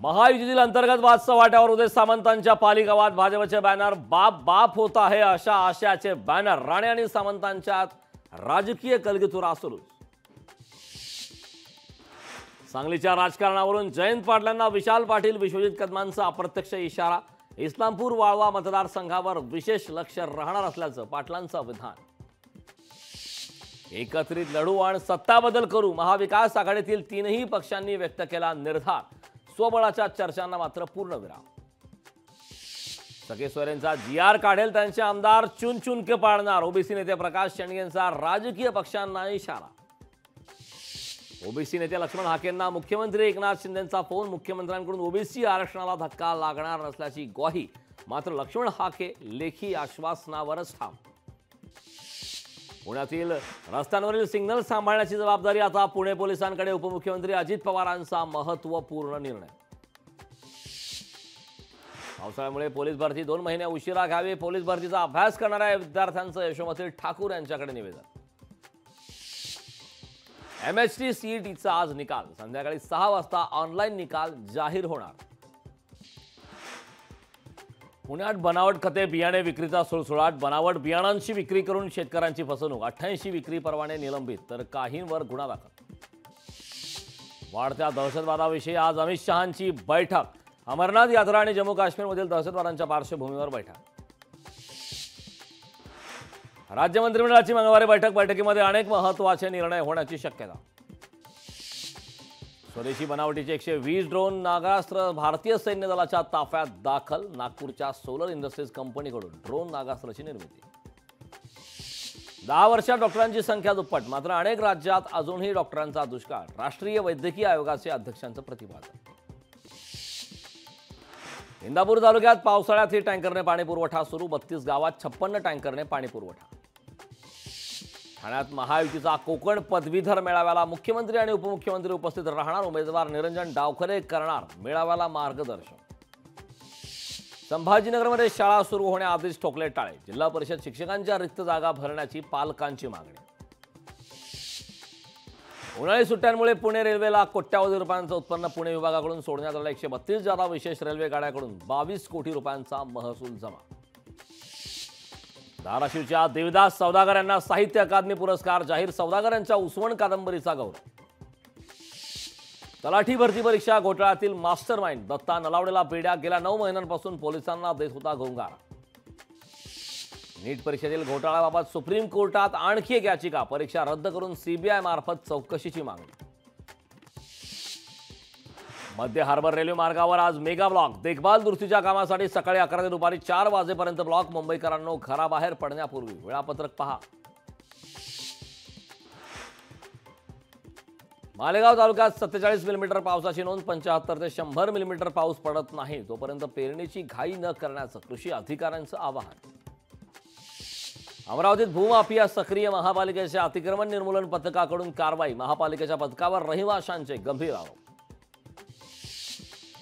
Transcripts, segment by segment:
महायुतीतील अंतर्गत वाद चव्हाट्यावर उदय सामंतांच्या पालिगावात भाजपचे बॅनर बाप बाप होत आहे अशा आशयाचे बॅनर राणे आणि सामंतांच्या राजकीय कलगीतुरा सुरू। सांगलीच्या राजकारणावरून जयंत पाटलांना विशाल पाटील विश्वजित कदमांचा अप्रत्यक्ष इशारा। इस्लामपूर वाळवा मतदारसंघावर विशेष लक्ष राहणार असल्याचं पाटलांचं विधान। एकत्रित लढू आणि सत्ता बदल करू महाविकास आघाडीतील तीनही पक्षांनी व्यक्त केला निर्धार। स्वबळाच्या चर्चांना मात्र पूर्णविराम। सगळे सोयरेंचा जीआर काढेल त्यांचे आमदार चुन चुन के पाडणार। ओबीसी नेते प्रकाश शेंडगेंचा राजकीय पक्षांना इशारा। ओबीसी नेते लक्ष्मण हाकेंना मुख्यमंत्री एकनाथ शिंदेंचा फोन। मुख्यमंत्र्यांकडून ओबीसी आरक्षणाला धक्का लागणार नसल्याची ग्वाही, मात्र लक्ष्मण हाके लेखी आश्वासनावरच ठाम। पुण्यातील रस्त्यांवरील सिग्नल सांभाळण्याची जबाबदारी आता पुणे पोलिसांकडे। उपमुख्यमंत्री अजित पवारांचा महत्त्वपूर्ण निर्णय। पावसाळ्यामुळे पोलीस भरती 2 महिने उशिरा घ्यावी। पोलीस भरतीचा अभ्यास करणाऱ्या विद्यार्थ्यांचं यशोमती ठाकूर यांच्याकडे निवेदन। एमएचटी सीईटीचा आज निकाल। संध्याकाळी 6 वाजता ऑनलाईन निकाल जाहीर होणार। पुण्यात बनावट खते बियाणे विक्रीचा सुळसुळाट। बनावट बियाणांची विक्री करून शेतकऱ्यांची फसवणूक। 88 विक्री परवाने निलंबित तर काहींवर गुन्हा दाखल। वाढत्या दहशतवादाविषयी आज अमित शहांची बैठक। अमरनाथ यात्रा आणि जम्मू काश्मीरमधील दहशतवादांच्या पार्श्वभूमीवर बैठक। राज्य मंत्रिमंडळाची मंगळवारी बैठक। बैठकीमध्ये अनेक महत्त्वाचे निर्णय होण्याची शक्यता। स्वदेशी बनावटीचे 120 ड्रोन नागास्त्र भारतीय सैन्य दलाच्या ताफ्यात दाखल। नागपूरच्या सोलर इंडस्ट्रीज कंपनीकडून ड्रोन नागास्त्राची निर्मिती। 10 वर्षात डॉक्टरांची संख्या दुप्पट, मात्र अनेक राज्यात अजूनही डॉक्टरांचा दुष्काळ। राष्ट्रीय वैद्यकीय आयोगाचे अध्यक्षांचं प्रतिपादन। इंदापूर तालुक्यात पावसाळ्यातही टँकरने पाणी पुरवठा सुरू। 32 गावात 56 टँकरने पाणी पुरवठा। ठाण्यात महायुतीचा कोकण पदवीधर मेळाव्याला मुख्यमंत्री आणि उपमुख्यमंत्री उपस्थित राहणार। उमेदवार निरंजन डावखरे करणार मेळाव्याला मार्गदर्शन। संभाजीनगरमध्ये शाळा सुरू होण्याआधीच ठोकले टाळे। जिल्हा परिषद शिक्षकांच्या रिक्त जागा भरण्याची पालकांची मागणी। उन्हाळी सुट्ट्यांमुळे पुणे रेल्वेला कोट्यावधी रुपयांचं उत्पन्न। पुणे विभागाकडून सोडण्यात आलेल्या 132 जादा विशेष रेल्वे गाड्याकडून 22 कोटी रुपयांचा महसूल जमा। धाराशिवच्या देवदास सौदागर यांना साहित्य अकादमी पुरस्कार जाहीर। सौदागर यांच्या उसवण कादंबरीचा गौरव। तलाठी भरती परीक्षा घोटाळ्यातील मास्टरमाइंड दत्ता नलावडेला बेड्या। गेल्या 9 महिन्यांपासून पोलिसांना देत होता गोंगार। नीट परीक्षेतील घोटाळ्याबाबत सुप्रीम कोर्टात आणखी एक याचिका। परीक्षा रद्द करून सीबीआय मार्फत चौकशीची मागणी। मध्य हार्बर रेल्वे मार्गावर आज मेगा ब्लॉक। देखभाल दुरुस्तीच्या कामासाठी सकाळी 11 ते दुपारी 4 वाजेपर्यंत ब्लॉक। मुंबईकरांनो घराबाहेर पडण्यापूर्वी वेळापत्रक पहा। मालेगाव तालुक्यात 47 मिलीमीटर पावसाची नोंद। 75 ते 100 मिलीमीटर पाऊस पडत नाही तोपर्यंत पेरणीची घाई न करण्याचं कृषी अधिकाऱ्यांचं आवाहन। अमरावतीत भूमाफिया सक्रिय। महापालिकेच्या अतिक्रमण निर्मूलन पथकाकडून कारवाई। महापालिकेच्या पथकावर रहिवाशांचे गंभीर आरोप।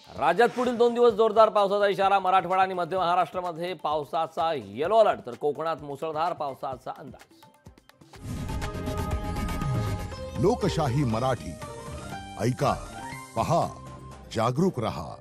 राज्यात पुढील 2 दिवस जोरदार पावसाचा इशारा। मराठवाडा आणि मध्य महाराष्ट्रामध्ये पावसाचा येलो अलर्ट तर कोकणात मुसळधार पावसाचा अंदाज। लोकशाही मराठी ऐका, पहा, जागरूक रहा।